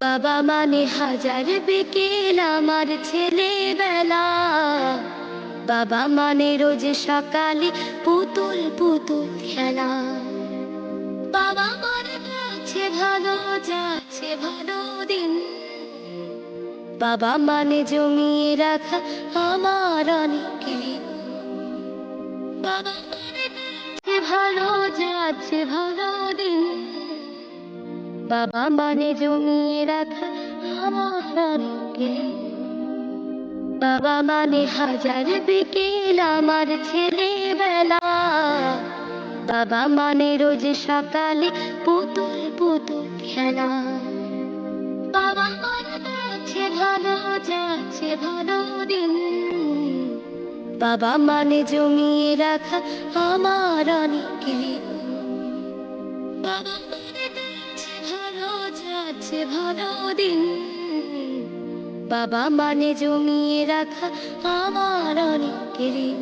বাবা মানে হাজার বিকেল আমার ছেলেবেলা। বাবা মানে রোজ সকালে পুতুল পুতুল খেলা। বাবা মানে যাচ্ছে ভালো, যাচ্ছে ভালো দিন। বাবা মানে জমিয়ে রাখা আমার অনেক ঋণ। বাবা মানে যাচ্ছে ভালো, যাচ্ছে ভালো দিন। বাবা মানে জমিয়ে রাখা আমার অনেক ঋণ। বাবা মানে হাজার বিকেল আমার ছেলেবেলা। বাবা মানে রোজ সকালে পুতুল পুতুল খেলা। বাবা মানে যাচ্ছে ভালো, যাচ্ছে ভালো দিন। বাবা মানে জমিয়ে রাখা আমার অনেক ঋণ। বাবা মানে যাচ্ছে ভালো, যাচ্ছে ভালো দিন। বাবা মানে জমিয়ে রাখা আমার অনেক ঋণ।